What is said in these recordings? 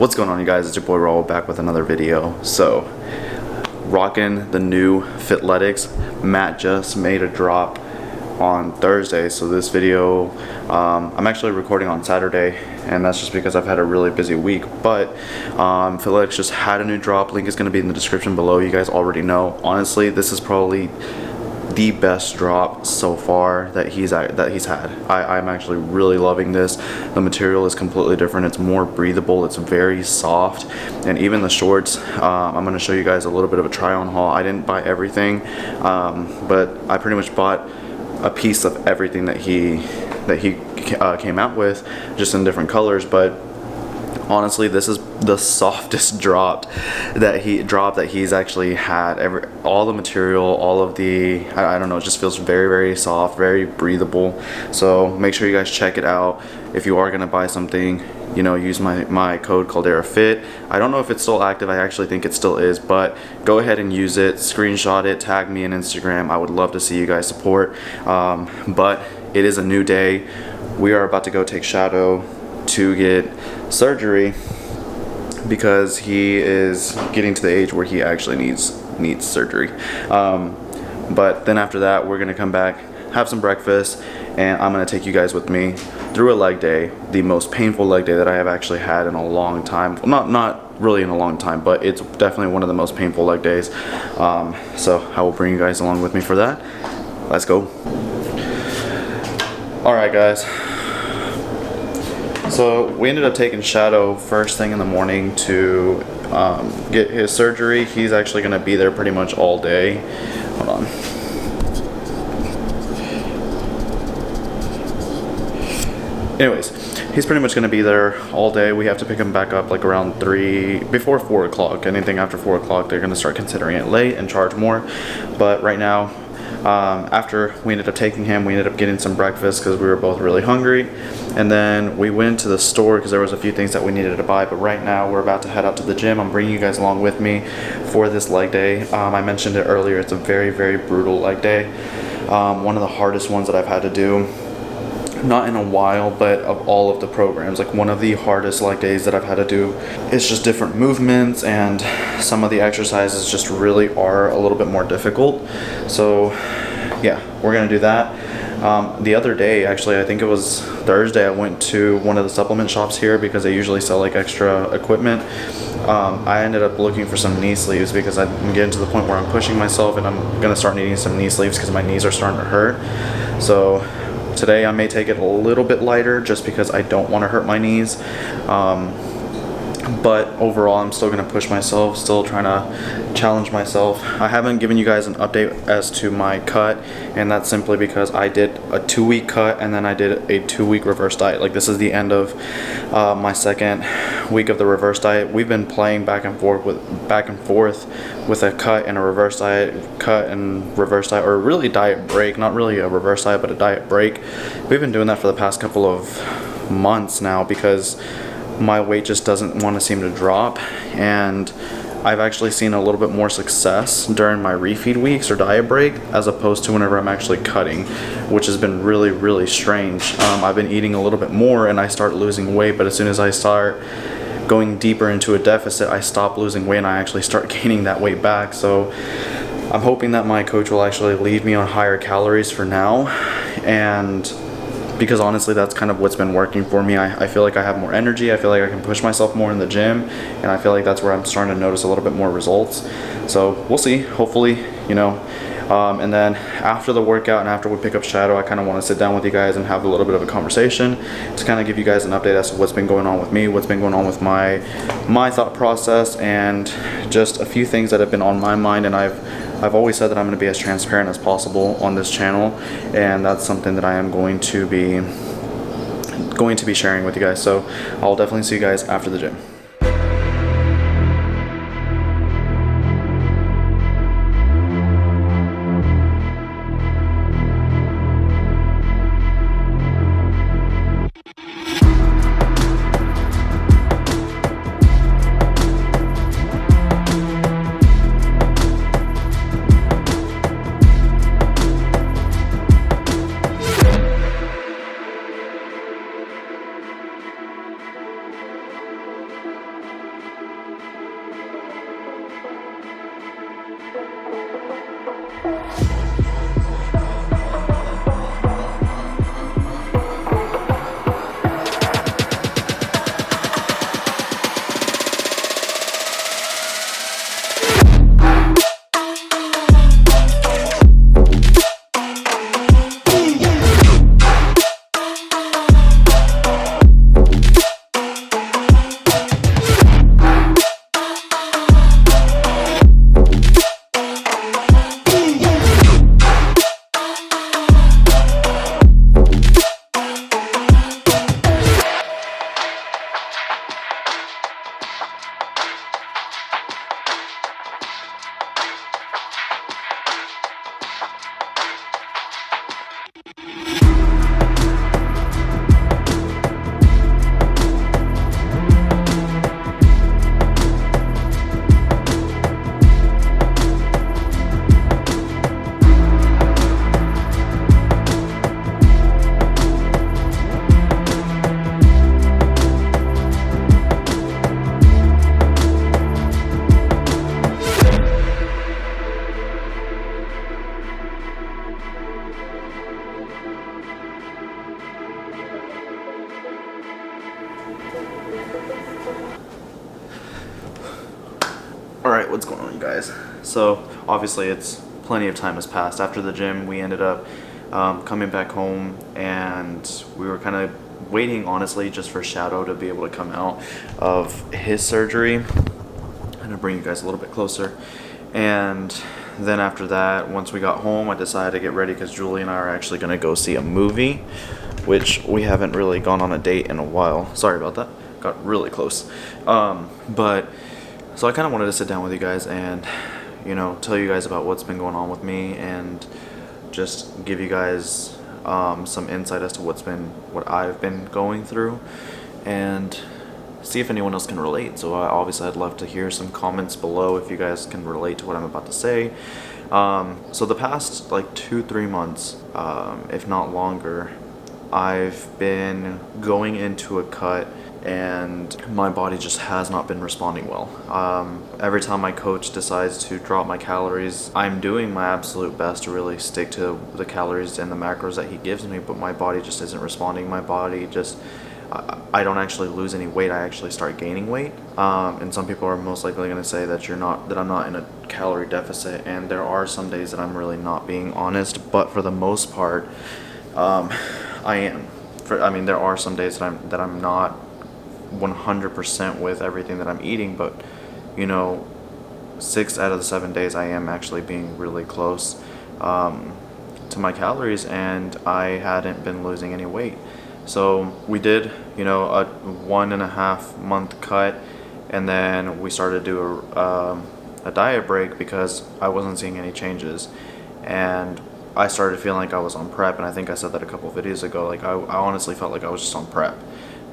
What's going on, you guys? It's your boy Raul back with another video. So, rocking the new Fitletics. Matt just made a drop on Thursday, so this video I'm actually recording on Saturday, and that's just because I've had a really busy week. But Fitletics just had a new drop. Link is going to be in the description below. You guys already know. Honestly, this is probably the best drop so far that he's had. I'm actually really loving this. The material is completely different. It's more breathable. It's very soft, and even the shorts. I'm going to show you guys a little bit of a try-on haul. I didn't buy everything, but I pretty much bought a piece of everything that he came out with, just in different colors. But honestly, this is the softest drop that he's actually had ever. All the material, all of the, I don't know, it just feels very, very soft, very breathable. So make sure you guys check it out. If you are gonna buy something, you know, use my code Calderafit. I don't know if it's still active. I actually think it still is, but go ahead and use it. Screenshot it, tag me on Instagram. I would love to see you guys support. But it is a new day. We are about to go take Shadow to get surgery because he is getting to the age where he actually needs surgery. But then after that, we're gonna come back, have some breakfast, and I'm gonna take you guys with me through a leg day, the most painful leg day that I have actually had in a long time. Well, not really in a long time, but it's definitely one of the most painful leg days. So I will bring you guys along with me for that. Let's go. All right, guys. So we ended up taking Shadow first thing in the morning to get his surgery. He's actually going to be there pretty much all day. Hold on. Anyways, he's pretty much going to be there all day. We have to pick him back up like around before 4 o'clock. Anything after 4 o'clock, they're going to start considering it late and charge more. But right now, after we ended up taking him, we ended up getting some breakfast because we were both really hungry, and then we went to the store because there was a few things that we needed to buy. But right now we're about to head out to the gym. I'm bringing you guys along with me for this leg day. I mentioned it earlier, it's a very, very brutal leg day. One of the hardest ones that I've had to do, not in a while, but of all of the programs, like one of the hardest leg days that I've had to do. It's just different movements, and some of the exercises just really are a little bit more difficult. So yeah, we're gonna do that. The other day, actually, I think it was Thursday, I went to one of the supplement shops here because they usually sell like extra equipment. I ended up looking for some knee sleeves because I'm getting to the point where I'm pushing myself, and I'm gonna start needing some knee sleeves because my knees are starting to hurt. So today I may take it a little bit lighter just because I don't want to hurt my knees. But overall, I'm still going to push myself, still trying to challenge myself. I haven't given you guys an update as to my cut, and that's simply because I did a 2-week cut and then I did a 2-week reverse diet. Like, this is the end of my second week of the reverse diet. We've been playing back and forth with a cut and a reverse diet, cut and reverse diet, or really diet break. Not really a reverse diet, but a diet break. We've been doing that for the past couple of months now because my weight just doesn't want to seem to drop, and I've actually seen a little bit more success during my refeed weeks or diet break as opposed to whenever I'm actually cutting, which has been really, really strange. I've been eating a little bit more and I start losing weight, but as soon as I start going deeper into a deficit, I stop losing weight and I actually start gaining that weight back. So I'm hoping that my coach will actually leave me on higher calories for now, and because honestly that's kind of what's been working for me. I feel like I have more energy, I feel like I can push myself more in the gym, and I feel like that's where I'm starting to notice a little bit more results. So we'll see, hopefully, you know. And then after the workout and after we pick up Shadow, I kind of want to sit down with you guys and have a little bit of a conversation to kind of give you guys an update as to what's been going on with me, what's been going on with my thought process, and just a few things that have been on my mind. And I've always said that I'm going to be as transparent as possible on this channel, and that's something that I am going to be sharing with you guys. So I'll definitely see you guys after the gym. Alright, what's going on, you guys? So, obviously it's plenty of time has passed. After the gym, we ended up coming back home, and we were kind of waiting, honestly, just for Shadow to be able to come out of his surgery. I'm gonna bring you guys a little bit closer. And then after that, once we got home, I decided to get ready because Julie and I are actually gonna go see a movie, which we haven't really gone on a date in a while. Sorry about that. Got really close. So I kind of wanted to sit down with you guys and, you know, tell you guys about what's been going on with me and just give you guys some insight as to what I've been going through, and see if anyone else can relate. So obviously I'd love to hear some comments below if you guys can relate to what I'm about to say. So the past like 2-3 months, if not longer, I've been going into a cut and my body just has not been responding well. Every time my coach decides to drop my calories, I'm doing my absolute best to really stick to the calories and the macros that he gives me, but my body just isn't responding. My body just, I don't actually lose any weight, I actually start gaining weight. And some people are most likely going to say that I'm not in a calorie deficit, and there are some days that I'm really not being honest, but for the most part, I am. There are some days that I'm not 100% with everything that I'm eating, but you know, 6 out of the 7 days I am actually being really close to my calories, and I hadn't been losing any weight. So we did, you know, a 1.5 month cut, and then we started to do a diet break because I wasn't seeing any changes, and I started feeling like I was on prep. And I think I said that a couple videos ago, like I honestly felt like I was just on prep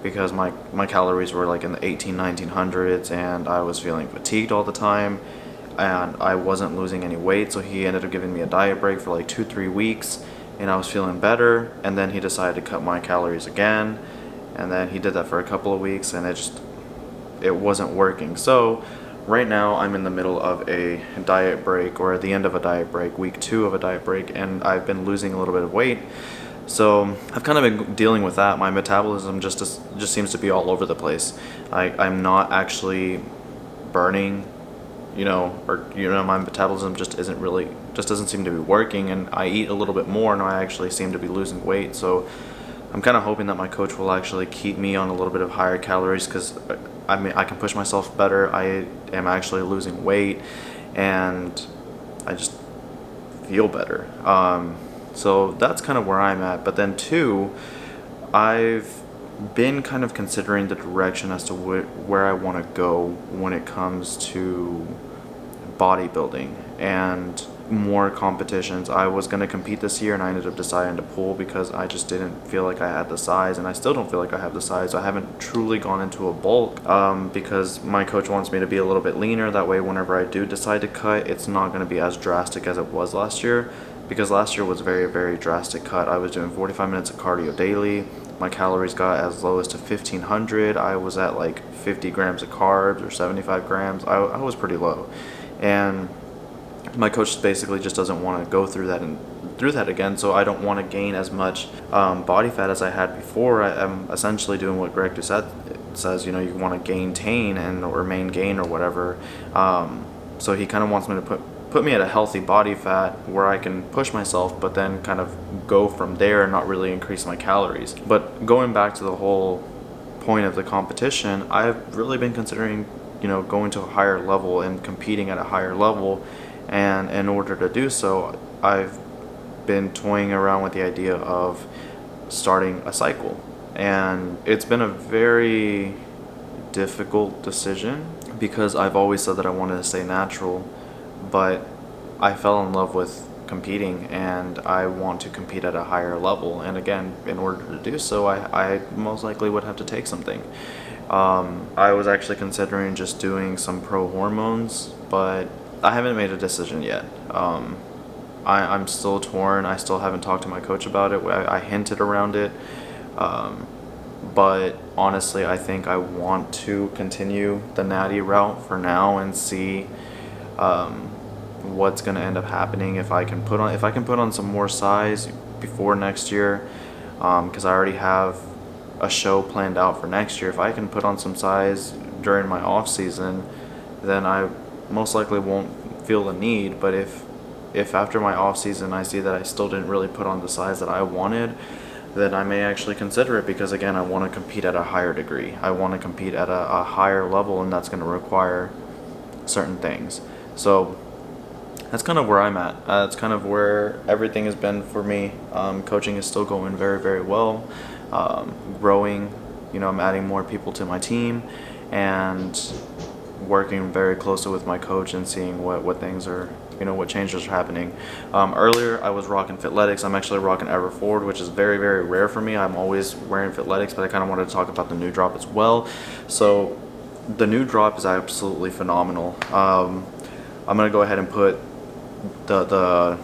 because my calories were like in the 1900s, and I was feeling fatigued all the time, and I wasn't losing any weight. So he ended up giving me a diet break for like 2-3 weeks, and I was feeling better, and then he decided to cut my calories again, and then he did that for a couple of weeks, and it wasn't working. So right now I'm in the middle of a diet break, or at the end of a diet break, week 2 of a diet break, and I've been losing a little bit of weight. So I've kind of been dealing with that. My metabolism just seems to be all over the place. I'm not actually burning, my metabolism just doesn't seem to be working, and I eat a little bit more and I actually seem to be losing weight. So I'm kind of hoping that my coach will actually keep me on a little bit of higher calories, because I can push myself better. I am actually losing weight, and I just feel better. So that's kind of where I'm at. But then too, I've been kind of considering the direction as to where I want to go when it comes to bodybuilding and more competitions. I was going to compete this year, and I ended up deciding to pull because I just didn't feel like I had the size, and I still don't feel like I have the size. I haven't truly gone into a bulk because my coach wants me to be a little bit leaner. That way whenever I do decide to cut, it's not going to be as drastic as it was last year, because last year was a very, very drastic cut. I was doing 45 minutes of cardio daily. My calories got as low as to 1500. I was at like 50 grams of carbs or 75 grams. I was pretty low, and my coach basically just doesn't want to go through that again. So I don't want to gain as much body fat as I had before. I'm essentially doing what Greg Doucette says, you want to maintain or main gain or whatever. So he kind of wants me to put me at a healthy body fat where I can push myself, but then kind of go from there and not really increase my calories. But going back to the whole point of the competition, I've really been considering, going to a higher level and competing at a higher level. And in order to do so, I've been toying around with the idea of starting a cycle. And it's been a very difficult decision because I've always said that I wanted to stay natural, but I fell in love with competing, and I want to compete at a higher level. And again, in order to do so, I most likely would have to take something. I was actually considering just doing some pro hormones, but I haven't made a decision yet. I'm still torn. I still haven't talked to my coach about it. I hinted around it. But honestly, I think I want to continue the natty route for now and see what's going to end up happening if I can put on some more size before next year, because I already have a show planned out for next year, if I can put on some size during my off season, then I most likely won't feel the need. But if after my off season I see that I still didn't really put on the size that I wanted, then I may actually consider it, because again, I want to compete at a higher degree. I want to compete at a higher level, and that's going to require certain things. So that's kind of where I'm at. That's kind of where everything has been for me. Coaching is still going very, very well. Growing, I'm adding more people to my team, and working very closely with my coach and seeing what things are, what changes are happening. Earlier I was rocking Fitletics. I'm actually rocking Ever Forward, which is very, very rare for me. I'm always wearing Fitletics, but I kind of wanted to talk about the new drop as well. So the new drop is absolutely phenomenal. I'm gonna go ahead and put the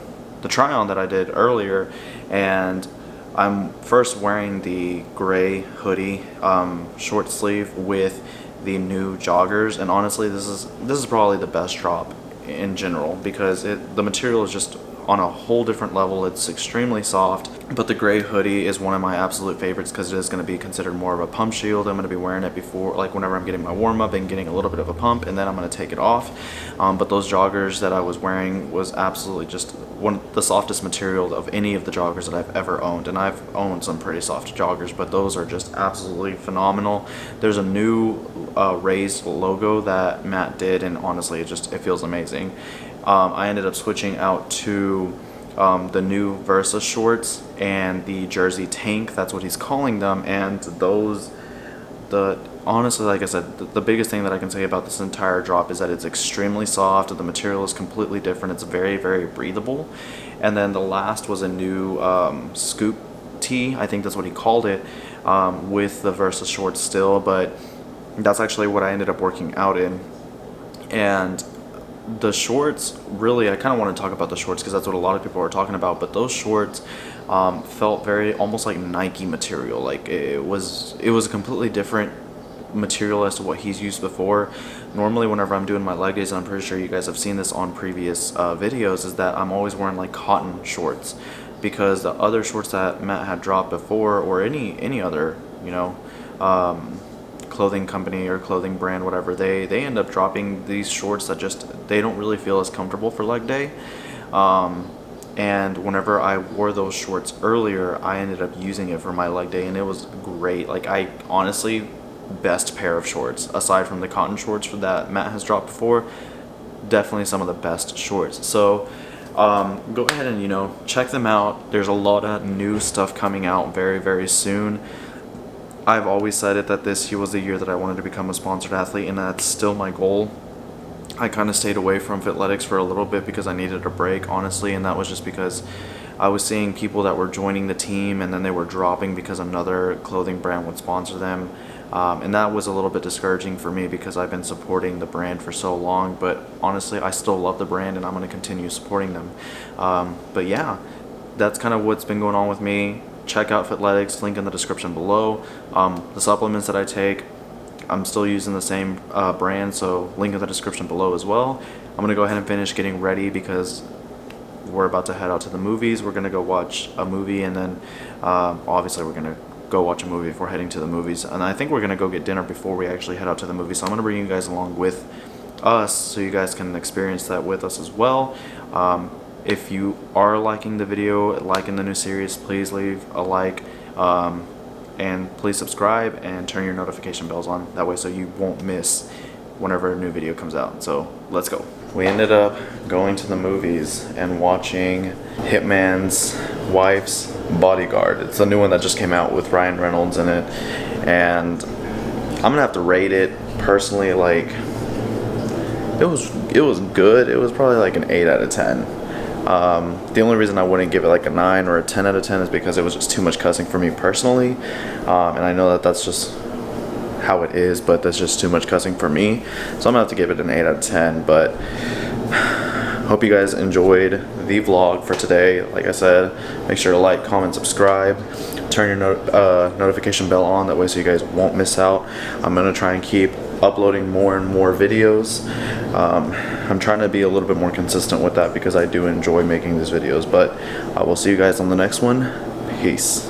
try on that I did earlier, and I'm first wearing the gray hoodie, short sleeve with the new joggers, and honestly this is probably the best drop in general, because the material is just on a whole different level. It's extremely soft. But the gray hoodie is one of my absolute favorites, because it is going to be considered more of a pump shield. I'm going to be wearing it before, like whenever I'm getting my warm up and getting a little bit of a pump, and then I'm going to take it off. But those joggers that I was wearing was absolutely just one of the softest material of any of the joggers that I've ever owned. And I've owned some pretty soft joggers, but those are just absolutely phenomenal. There's a new raised logo that Matt did, and honestly it feels amazing. I ended up switching out to the new Versa shorts and the Jersey Tank, that's what he's calling them, and honestly, like I said, the biggest thing that I can say about this entire drop is that it's extremely soft. The material is completely different. It's very, very breathable. And then the last was a new scoop tee, I think that's what he called it, with the Versa shorts still, but that's actually what I ended up working out in. And the shorts, really, I kind of want to talk about the shorts because that's what a lot of people are talking about, but those shorts felt very almost like Nike material. Like it was a completely different material as to what he's used before. Normally whenever I'm doing my leg days, and I'm pretty sure you guys have seen this on previous videos, is that I'm always wearing like cotton shorts, because the other shorts that Matt had dropped before, or any other clothing company or clothing brand, whatever, they end up dropping these shorts that they don't really feel as comfortable for leg day. And whenever I wore those shorts earlier, I ended up using it for my leg day, and it was great. Like, I honestly, best pair of shorts aside from the cotton shorts that Matt has dropped before, definitely some of the best shorts. So go ahead and check them out. There's a lot of new stuff coming out very, very soon. I've always said it that this year was the year that I wanted to become a sponsored athlete, and that's still my goal. I kind of stayed away from Fitletics for a little bit because I needed a break, honestly, and that was just because I was seeing people that were joining the team and then they were dropping because another clothing brand would sponsor them, and that was a little bit discouraging for me because I've been supporting the brand for so long. But honestly, I still love the brand and I'm going to continue supporting them. But yeah, that's kind of what's been going on with me. Check out Fitletics, link in the description below. The supplements that I take, I'm still using the same brand, so link in the description below as well. I'm going to go ahead and finish getting ready because we're about to head out to the movies. We're going to go watch a movie, and then obviously we're going to go watch a movie before heading to the movies. And I think we're going to go get dinner before we actually head out to the movies. So I'm going to bring you guys along with us so you guys can experience that with us as well. If you are liking the video, liking the new series, please leave a like, and please subscribe and turn your notification bells on. That way so you won't miss whenever a new video comes out. So let's go. We ended up going to the movies and watching Hitman's Wife's Bodyguard. It's a new one that just came out with Ryan Reynolds in it, and I'm gonna have to rate it personally. Like, it was good. It was probably like an 8 out of 10. The only reason I wouldn't give it like a 9 or a 10 out of 10 is because it was just too much cussing for me personally, and I know that that's just how it is, but that's just too much cussing for me, so I'm gonna have to give it an 8 out of 10. But hope you guys enjoyed the vlog for today. Like I said, make sure to like, comment, subscribe, turn your notification bell on, that way so you guys won't miss out. I'm gonna try and keep uploading more and more videos. I'm trying to be a little bit more consistent with that because I do enjoy making these videos. But I will see you guys on the next one. Peace.